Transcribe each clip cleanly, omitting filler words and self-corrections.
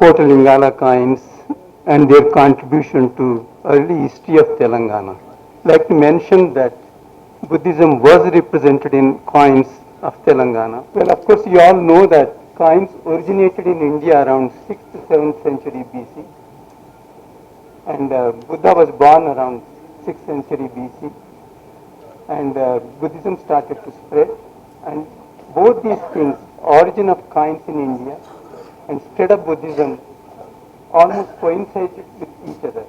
Kotalingala coins and their contribution to early history of Telangana. I'd like to mention that Buddhism was represented in coins of Telangana. Well, of course, you all know that coins originated in India around 6th to 7th century BC, and Buddha was born around 6th century BC, and Buddhism started to spread, and both these things, origin of coins in India and spread of Buddhism, almost coincided with each other.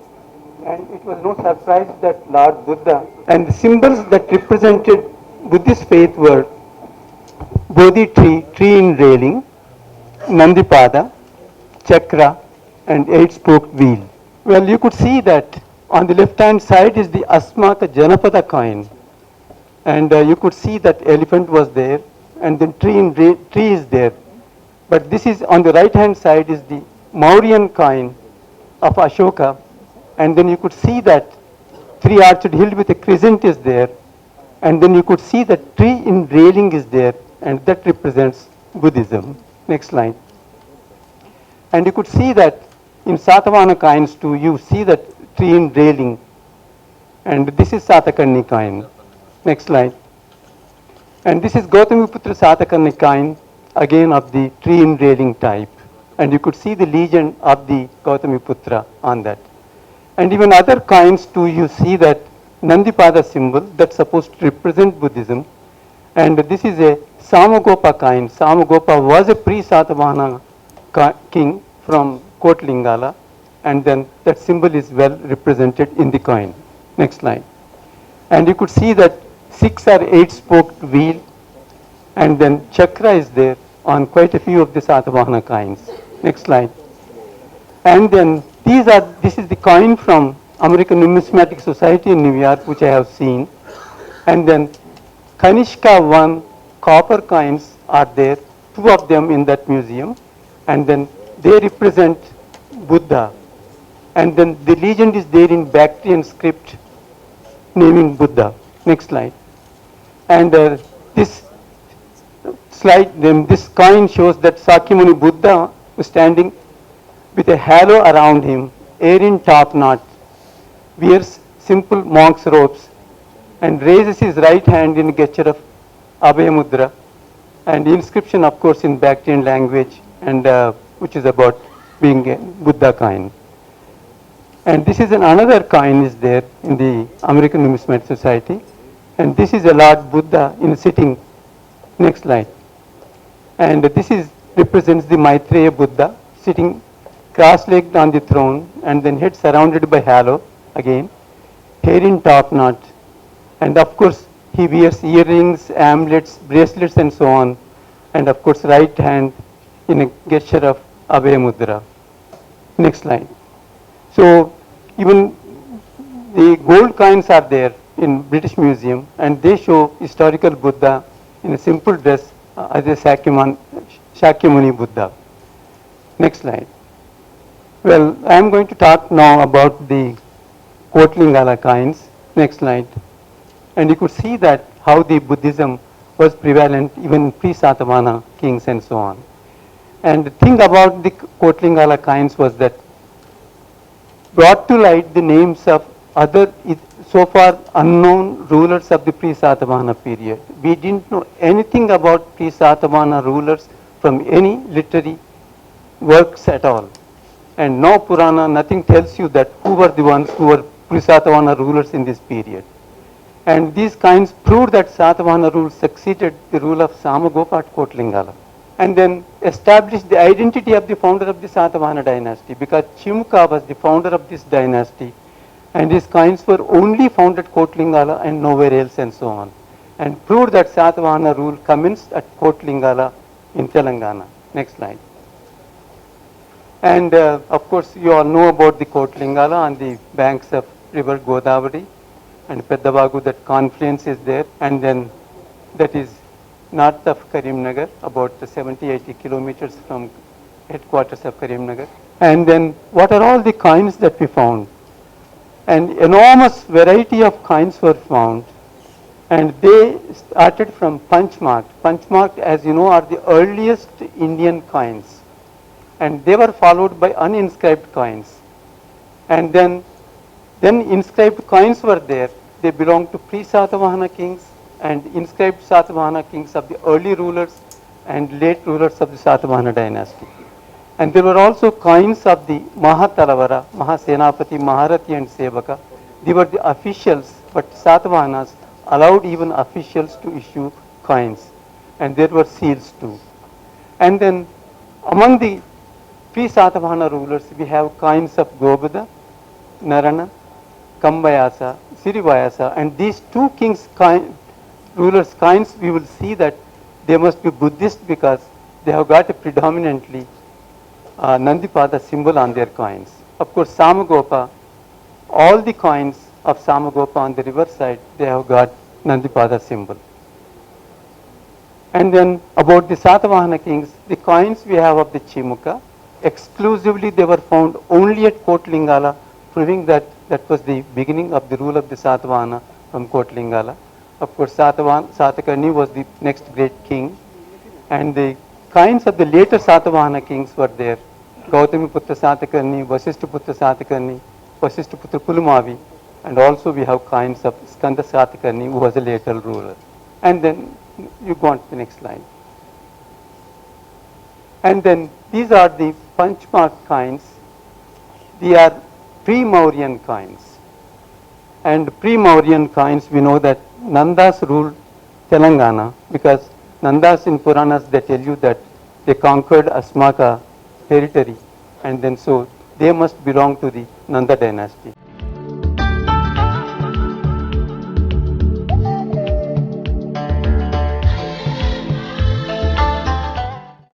And it was no surprise that Lord Buddha and the symbols that represented Buddhist faith were Bodhi tree, tree in railing, Nandipada, chakra, and eight-spoked wheel. Well, you could see that on the left-hand side is the Asmaka Janapada coin, and you could see that elephant was there, and then tree is there. But this is on the right-hand side is the Mauryan coin of Ashoka, and then you could see that three-arched hill with a crescent is there, and then you could see that tree in railing is there, and that represents Buddhism. Next slide. And you could see that in Satavahana coins too, you see that tree in railing, and this is Satakarni coin. Next slide. And this is Gautamiputra Satakarni coin, again of the tree in railing type, and you could see the legend of the Gautamiputra on that. And even other coins too, you see that Nandipada symbol that's supposed to represent Buddhism, and this is a Samagopa coin. Samagopa was a pre-Satavahana king from Kotalingala, and then that symbol is well represented in the coin. Next slide. And you could see that 6 or 8-spoked wheel, and then chakra is there on quite a few of the Satavahana coins. Next slide. And then this is the coin from American Numismatic Society in New York, which I have seen. And then Kanishka 1 copper coins are there, 2 of them in that museum, and then they represent Buddha. And then the legend is there in Bactrian script naming Buddha. Next slide. And this slide, this coin shows that Sakyamuni Buddha was standing with a halo around him, air in top knot, wears simple monk's robes, and raises his right hand in a gesture of Abhaya Mudra, and the inscription, of course, in Bactrian language, and which is about being a Buddha coin. And this is another coin is there in the American Numismatic Society, and this is a Lord Buddha in sitting. Next slide. And this represents the Maitreya Buddha sitting cross-legged on the throne, and then head surrounded by halo again, hair in top knot, and of course he wears earrings, amulets, bracelets, and so on, and of course right hand in a gesture of Abhaya Mudra. Next slide. So even the gold coins are there in British Museum, and they show historical Buddha in a simple dress as a Shakyamuni Buddha. Next slide. Well, I am going to talk now about the Kotalingala coins. Next slide. And you could see that how the Buddhism was prevalent even in pre-Satavahana kings and so on. And the thing about the Kotalingala coins was that brought to light the names of other so far unknown rulers of the pre-Satavahana period. We didn't know anything about pre-Satavahana rulers from any literary works at all. And no Purana, nothing tells you that who were the ones who were pre-Satavahana rulers in this period. And these coins proved that Satavahana rule succeeded the rule of Samagopa at Kotalingala, and then established the identity of the founder of the Satavahana dynasty, because Chimuka was the founder of this dynasty, and his coins were only found at Kotalingala and nowhere else and so on, and proved that Satavahana rule commenced at Kotalingala in Telangana. Next slide. And of course you all know about the Kotalingala on the banks of river Godavari, and Peddabagu, that confluence is there, and then that is north of Karimnagar, about 70-80 kilometers from headquarters of Karimnagar. And then what are all the coins that we found? And enormous variety of coins were found, and they started from punch marked. Punch marked, as you know, are the earliest Indian coins. and they were followed by uninscribed coins. And then inscribed coins were there. They belonged to pre-Satavahana kings and inscribed Satavahana kings of the early rulers and late rulers of the Satavahana dynasty. And there were also coins of the Mahatalavara, Mahasenapati, Maharati and Sevaka. They were the officials, but Satavahanas allowed even officials to issue coins. And there were seals too. And then among the pre-Satavahana rulers, we have coins of Gobada, Narana, Kambayasa, Sirivayasa, and these two kings' rulers' coins, we will see that they must be Buddhist because they have got a predominantly Nandipada symbol on their coins. Of course, Samagopa, all the coins of Samagopa on the river side, they have got Nandipada symbol. And then about the Satavahana kings, the coins we have of the Chimuka, exclusively they were found only at Kotalingala, proving that that was the beginning of the rule of the Satavahana from Kotalingala. Of course, Satakarni was the next great king, and the coins of the later Satavahana kings were there. Gautami Putra Satakarni, Vasishta Putra Satakarni, Vasishta Putra Pulumavi, and also we have coins of Skanda Satakarni, who was a later ruler. And then you go on to the next slide. And then these are the punchmark coins. They are pre-Mauryan coins. And pre-Mauryan coins, we know that Nandas ruled Telangana because Nandas in Puranas, they tell you that they conquered Asmaka territory, and then so they must belong to the Nanda dynasty.